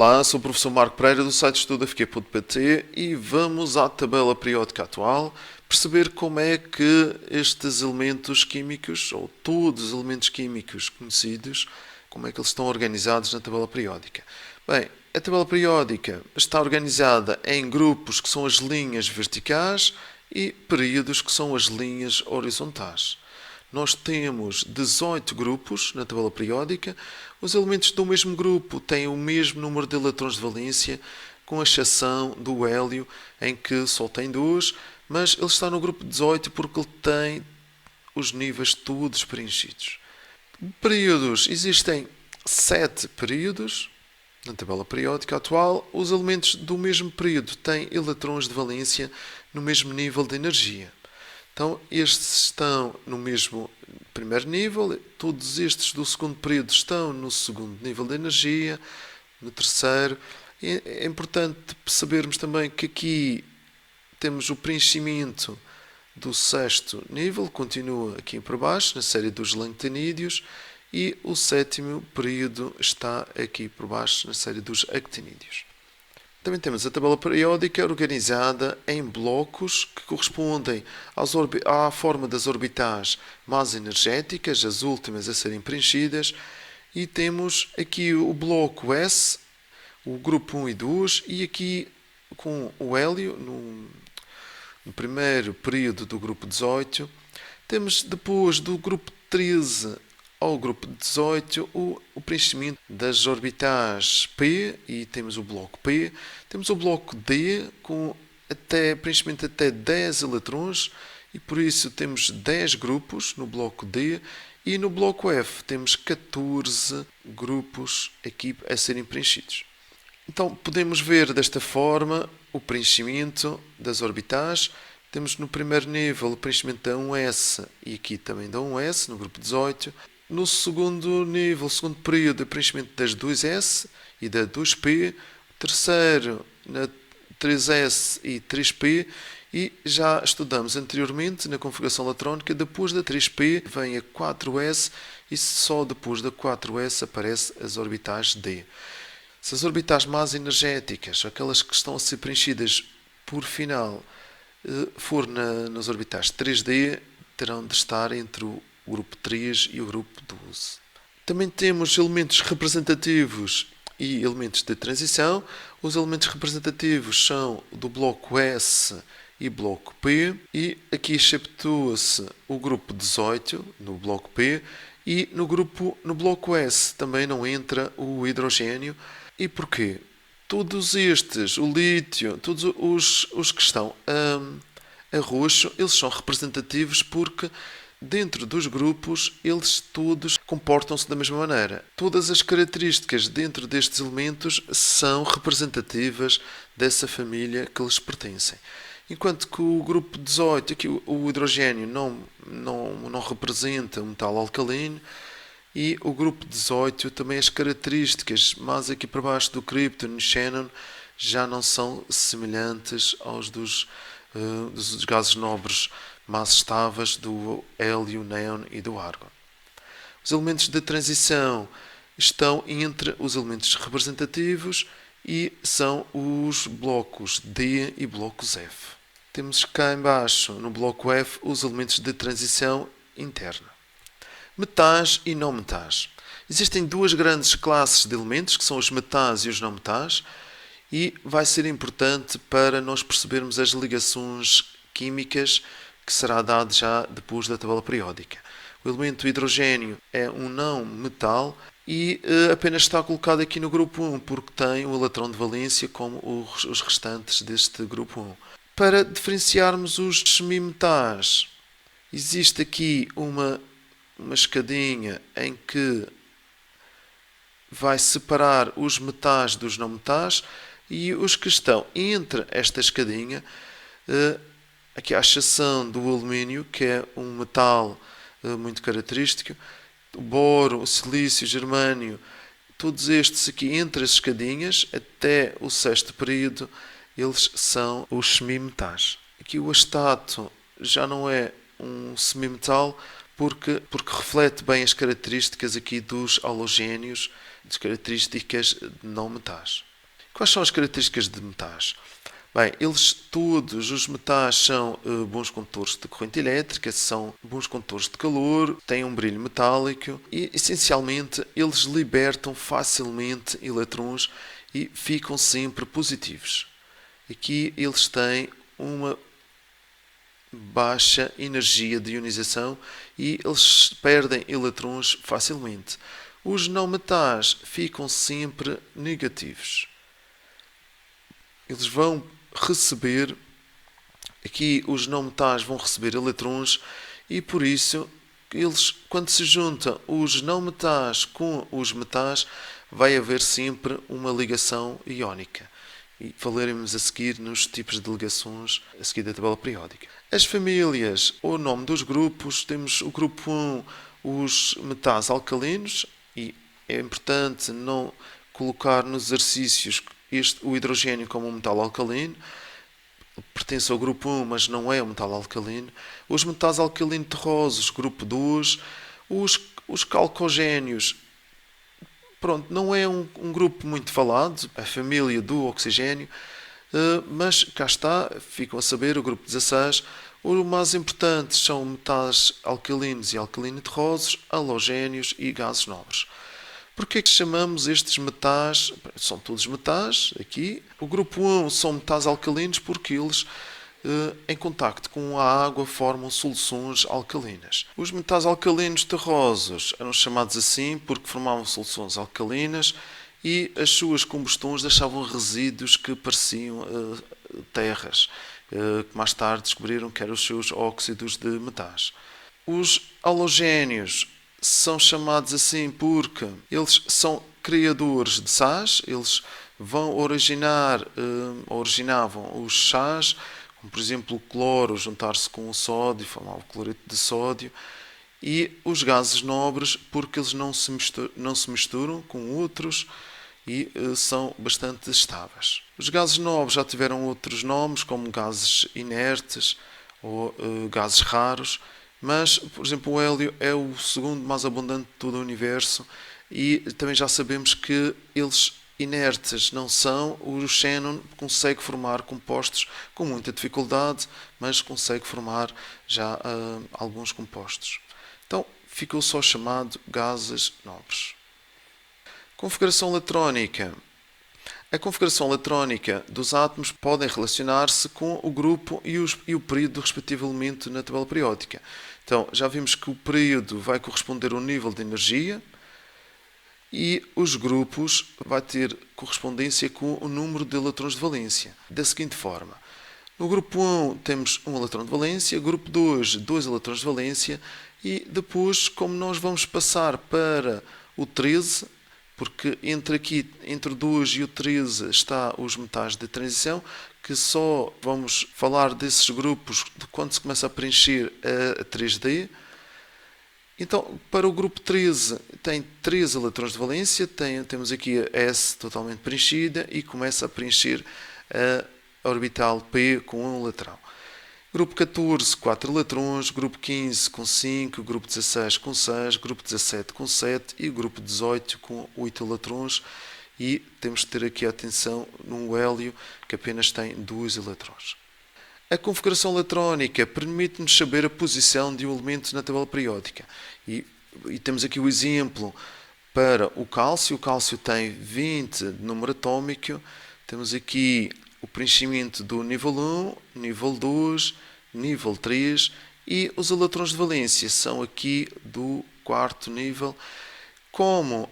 Olá, sou o professor Marco Pereira do site estudafq.pt e vamos à tabela periódica atual perceber como é que estes elementos químicos, ou todos os elementos químicos conhecidos, como é que eles estão organizados na tabela periódica. Bem, a tabela periódica está organizada em grupos que são as linhas verticais e períodos que são as linhas horizontais. Nós temos 18 grupos na tabela periódica. Os elementos do mesmo grupo têm o mesmo número de eletrões de valência, com exceção do hélio, em que só tem 2, mas ele está no grupo 18 porque ele tem os níveis todos preenchidos. Períodos. Existem 7 períodos na tabela periódica atual. Os elementos do mesmo período têm eletrões de valência no mesmo nível de energia. Então, estes estão no mesmo primeiro nível, todos estes do segundo período estão no segundo nível de energia, no terceiro. É importante sabermos também que aqui temos o preenchimento do sexto nível, continua aqui por baixo, na série dos lactanídeos, e o sétimo período está aqui por baixo, na série dos actinídeos. Também temos a tabela periódica organizada em blocos que correspondem à forma das orbitais mais energéticas, as últimas a serem preenchidas, e temos aqui o bloco S, o grupo 1 e 2, e aqui com o hélio no primeiro período do grupo 18. Temos depois do grupo 13 ao grupo 18 o preenchimento das orbitais P, e temos o bloco P. Temos o bloco D com preenchimento até 10 eletrões, e por isso temos 10 grupos no bloco D, e no bloco F temos 14 grupos aqui a serem preenchidos. Então podemos ver desta forma o preenchimento das orbitais. Temos no primeiro nível o preenchimento da 1s e aqui também da 1s no grupo 18. No segundo nível, segundo período, o preenchimento das 2s e da 2p. Terceiro, na 3s e 3p. E já estudamos anteriormente na configuração eletrónica, depois da 3p vem a 4s e só depois da 4s aparecem as orbitais D. Se as orbitais mais energéticas, aquelas que estão a ser preenchidas por final, for nas orbitais 3D, terão de estar entre o grupo 3 e o grupo 12. Também temos elementos representativos e elementos de transição. Os elementos representativos são do bloco S e bloco P, e aqui exceptua-se o grupo 18 no bloco P, e no bloco S também não entra o hidrogênio. E porquê? Todos estes, o lítio, todos os que estão a roxo, eles são representativos porque dentro dos grupos eles todos comportam-se da mesma maneira. Todas as características dentro destes elementos são representativas dessa família que lhes pertencem. Enquanto que o grupo 18, aqui o hidrogênio não representa um metal alcalino, e o grupo 18 também as características mais aqui para baixo do cripton e xenon já não são semelhantes aos dos gases nobres mais estáveis do hélio, néon e do argon. Os elementos de transição estão entre os elementos representativos e são os blocos D e blocos F. Temos cá embaixo no bloco F os elementos de transição interna. Metais e não metais. Existem duas grandes classes de elementos, que são os metais e os não metais, e vai ser importante para nós percebermos as ligações químicas que será dado já depois da tabela periódica. O elemento hidrogênio é um não metal e apenas está colocado aqui no grupo 1 porque tem um eletrão de valência como os restantes deste grupo 1. Para diferenciarmos os semimetais, existe aqui uma escadinha em que vai separar os metais dos não metais, e os que estão entre esta escadinha, aqui a exceção do alumínio, que é um metal muito característico, o boro, o silício, o germânio, todos estes aqui entre as escadinhas, até o sexto período, eles são os semimetais. Aqui o astato já não é um semimetal porque reflete bem as características aqui dos halogénios as características de não metais. Quais são as características de metais? Bem, todos os metais são bons condutores de corrente elétrica, são bons condutores de calor, têm um brilho metálico e, essencialmente, eles libertam facilmente elétrons e ficam sempre positivos. Aqui eles têm uma baixa energia de ionização e eles perdem elétrons facilmente. Os não metais ficam sempre negativos. Eles vão receber, aqui os não metais vão receber elétrons e por isso quando se juntam os não metais com os metais, vai haver sempre uma ligação iónica. E falaremos a seguir nos tipos de ligações a seguir da tabela periódica. As famílias ou nome dos grupos, temos o grupo 1, os metais alcalinos, e é importante não colocar nos exercícios o hidrogênio como um metal alcalino. Pertence ao grupo 1, mas não é um metal alcalino. Os metais alcalino-terrosos, grupo 2. Os calcogénios, não é um grupo muito falado, a família do oxigênio, mas cá está, ficam a saber, o grupo 16. Os mais importantes são metais alcalinos e alcalino-terrosos, halogénios e gases nobres. Porquê que chamamos estes metais? São todos metais, aqui. O grupo 1 são metais alcalinos porque eles, em contacto com a água, formam soluções alcalinas. Os metais alcalinos terrosos eram chamados assim porque formavam soluções alcalinas e as suas combustões deixavam resíduos que pareciam terras, que mais tarde descobriram que eram os seus óxidos de metais. Os halogénios são chamados assim porque eles são criadores de sais, eles originavam os sais, como por exemplo o cloro juntar-se com o sódio, formava o cloreto de sódio, e os gases nobres porque eles não se misturam com outros e são bastante estáveis. Os gases nobres já tiveram outros nomes, como gases inertes ou gases raros, mas, por exemplo, o hélio é o segundo mais abundante de todo o universo e também já sabemos que eles inertes não são. O xénon consegue formar compostos com muita dificuldade, mas consegue formar já alguns compostos. Então, ficou só chamado gases nobres. Configuração eletrónica. A configuração eletrónica dos átomos podem relacionar-se com o grupo e o período do respectivo elemento na tabela periódica. Então, já vimos que o período vai corresponder ao nível de energia e os grupos vai ter correspondência com o número de eletrões de valência. Da seguinte forma: no grupo 1 temos um eletrão de valência, grupo 2, 2 eletrões de valência e depois, como nós vamos passar para o 13, porque entre o 2 e o 13 está os metais de transição, que só vamos falar desses grupos de quando se começa a preencher a 3D. Então, para o grupo 13 tem 3 eletrões de valência, temos aqui a S totalmente preenchida e começa a preencher a orbital P com um eletrão. Grupo 14, 4 eletrões, grupo 15 com 5, grupo 16 com 6, grupo 17 com 7 e grupo 18 com 8 eletrões. E temos de ter aqui a atenção no hélio, que apenas tem 2 eletrões. A configuração eletrónica permite-nos saber a posição de um elemento na tabela periódica. E temos aqui o exemplo para o cálcio. O cálcio tem 20 de número atômico. Temos aqui o preenchimento do nível 1, nível 2, nível 3 e os eletrões de valência são aqui do quarto nível. Como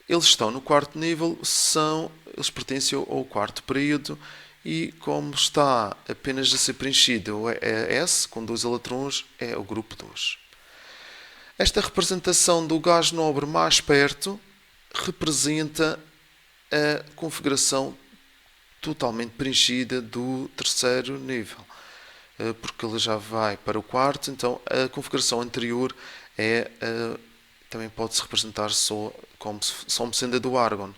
eles estão no quarto nível, eles pertencem ao quarto período e como está apenas a ser preenchido a S com 2 eletrões, é o grupo 2. Esta representação do gás nobre mais perto representa a configuração totalmente preenchida do terceiro nível, porque ele já vai para o quarto, então a configuração anterior também pode-se representar só sendo a do argon.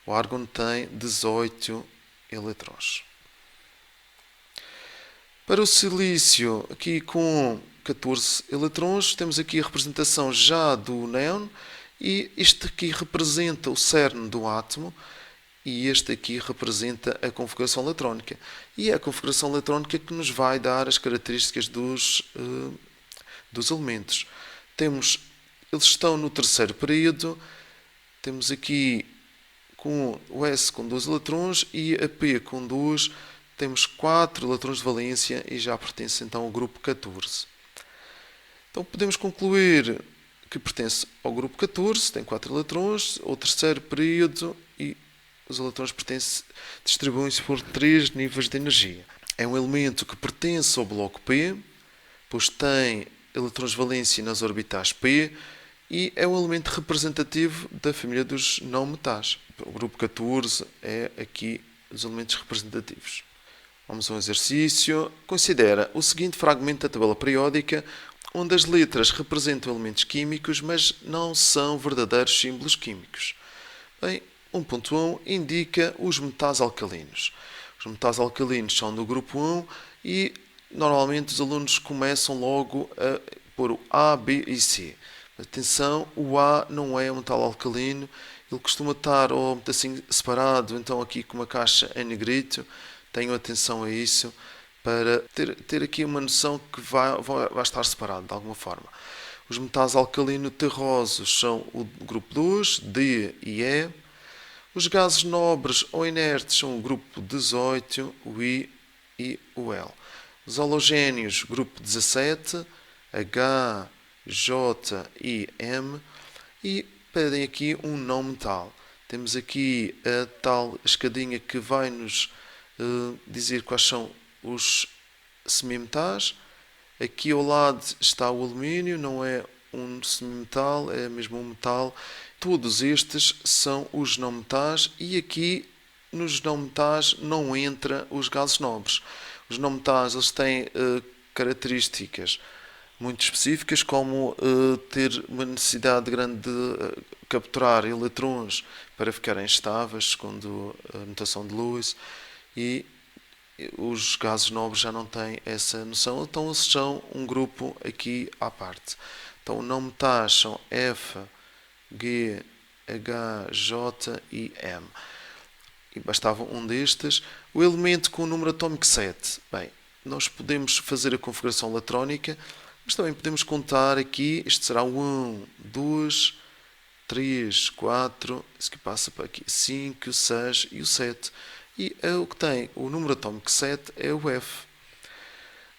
O argon tem 18 eletrões. Para o silício, aqui com 14 eletrões, temos aqui a representação já do néon E isto aqui representa o cerne do átomo e este aqui representa a configuração eletrónica. E é a configuração eletrónica que nos vai dar as características dos elementos. Eles estão no terceiro período, temos aqui com o S com 2 eletrões e a P com 2, temos 4 eletrões de valência e já pertence então ao grupo 14. Então podemos concluir que pertence ao grupo 14, tem 4 eletrões, o terceiro período e os eletrões distribuem-se por 3 níveis de energia. É um elemento que pertence ao bloco P, pois tem eletrões de valência nas orbitais P e é um elemento representativo da família dos não metais. O grupo 14 é aqui os elementos representativos. Vamos a um exercício. Considera o seguinte fragmento da tabela periódica, onde as letras representam elementos químicos, mas não são verdadeiros símbolos químicos. Bem, 1.1 indica os metais alcalinos. Os metais alcalinos são do grupo 1 e normalmente os alunos começam logo a pôr o A, B e C. Atenção, o A não é um metal alcalino, ele costuma estar ou assim separado, então aqui com uma caixa em negrito. Tenham atenção a isso para ter aqui uma noção que vai estar separado de alguma forma. Os metais alcalino-terrosos são o grupo 2, D e E. Os gases nobres ou inertes são o grupo 18, o I e o L. Os halogénios, grupo 17, H, J e M. E pedem aqui um não metal. Temos aqui a tal escadinha que vai nos dizer quais são os semimetais. Aqui ao lado está o alumínio, não é um semimetal, é mesmo um metal. Todos estes são os não metais e aqui nos não metais não entra os gases nobres. Os não metais eles têm características muito específicas, como ter uma necessidade grande de capturar eletrões para ficarem estáveis, segundo a notação de Lewis, e os gases nobres já não têm essa noção, então eles são um grupo aqui à parte. Então não metais são F, G, H, J e M. E bastava um destes. O elemento com o número atómico 7. Bem, nós podemos fazer a configuração eletrónica, mas também podemos contar aqui. Este será o 1, 2, 3, 4, isso que passa para aqui, 5, 6 e o 7. E o que tem o número atómico 7 é o F.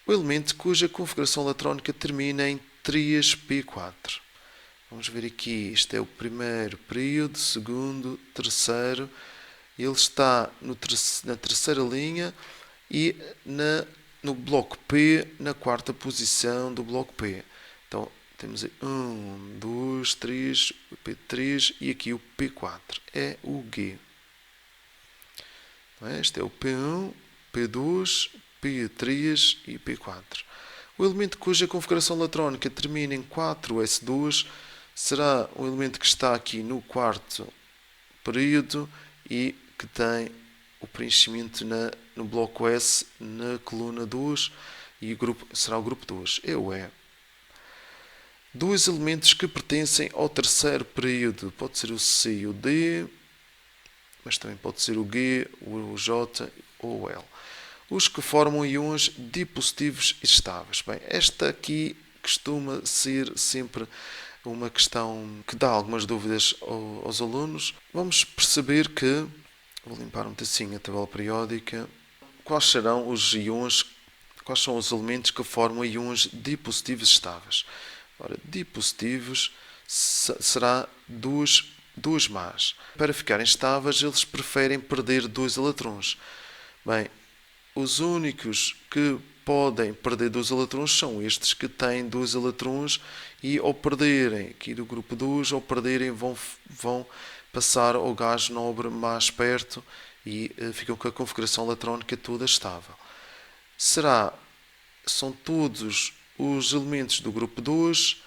O elemento cuja configuração eletrónica termina em 3p4. Vamos ver aqui, este é o primeiro período, segundo, terceiro. Ele está na terceira linha e no bloco P, na quarta posição do bloco P. Então, temos aí 1, 2, 3, o P3 e aqui o P4. É o G. Este é o P1, P2, P3 e P4. O elemento cuja configuração eletrónica termina em 4s2 será um elemento que está aqui no quarto período e que tem o preenchimento no bloco S, na coluna 2, e será o grupo 2, é o E. Dois elementos que pertencem ao terceiro período, pode ser o C e o D, mas também pode ser o G, o J ou o L. Os que formam íons dipositivos estáveis. Bem, esta aqui costuma ser sempre uma questão que dá algumas dúvidas aos alunos. Vamos perceber que, vou limpar um pedacinho a tabela periódica, quais serão os íons, quais são os elementos que formam íons dipositivos estáveis. Ora, dipositivos será duas más. Para ficarem estáveis, eles preferem perder 2 eletrões. Bem, os únicos que podem perder 2 eletrões são estes que têm 2 eletrões e ao perderem aqui do grupo 2, ao perderem vão passar ao gás nobre mais perto e ficam com a configuração eletrónica toda estável. São todos os elementos do grupo 2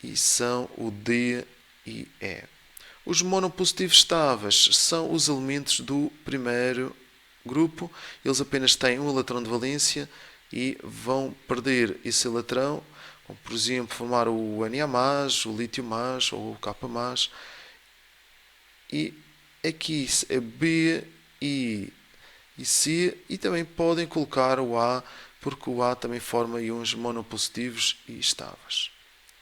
e são o D e E. Os monopositivos estáveis são os elementos do primeiro grupo. Eles apenas têm um eletrão de valência e vão perder esse eletrão por exemplo, formar o Na+, o lítio+, ou o K+. E aqui é B e C, e também podem colocar o A, porque o A também forma íons monopositivos e estáveis.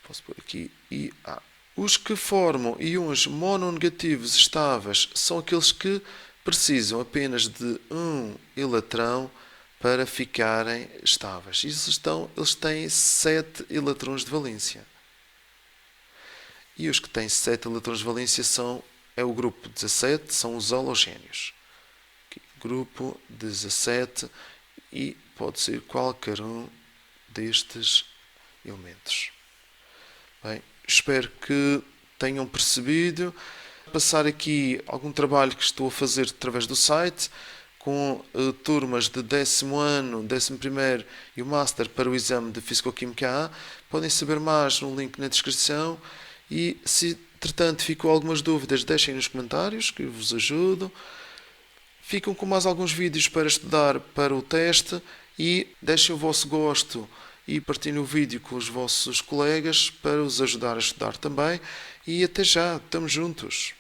Posso pôr aqui IA. Os que formam íons mononegativos estáveis são aqueles que precisam apenas de um eletrão para ficarem estáveis. Eles têm 7 eletrões de valência. E os que têm 7 eletrões de valência é o grupo 17, são os halogénios. Aqui, grupo 17, e pode ser qualquer um destes elementos. Bem, espero que tenham percebido. Passar aqui algum trabalho que estou a fazer através do site, com turmas de 10º ano, 11º e o Master para o exame de Físico-Química A. Podem saber mais no link na descrição. E se, entretanto, ficou algumas dúvidas, deixem nos comentários, que eu vos ajudo. Ficam com mais alguns vídeos para estudar para o teste, e deixem o vosso gosto e partilhem o vídeo com os vossos colegas para os ajudar a estudar também. E até já, estamos juntos!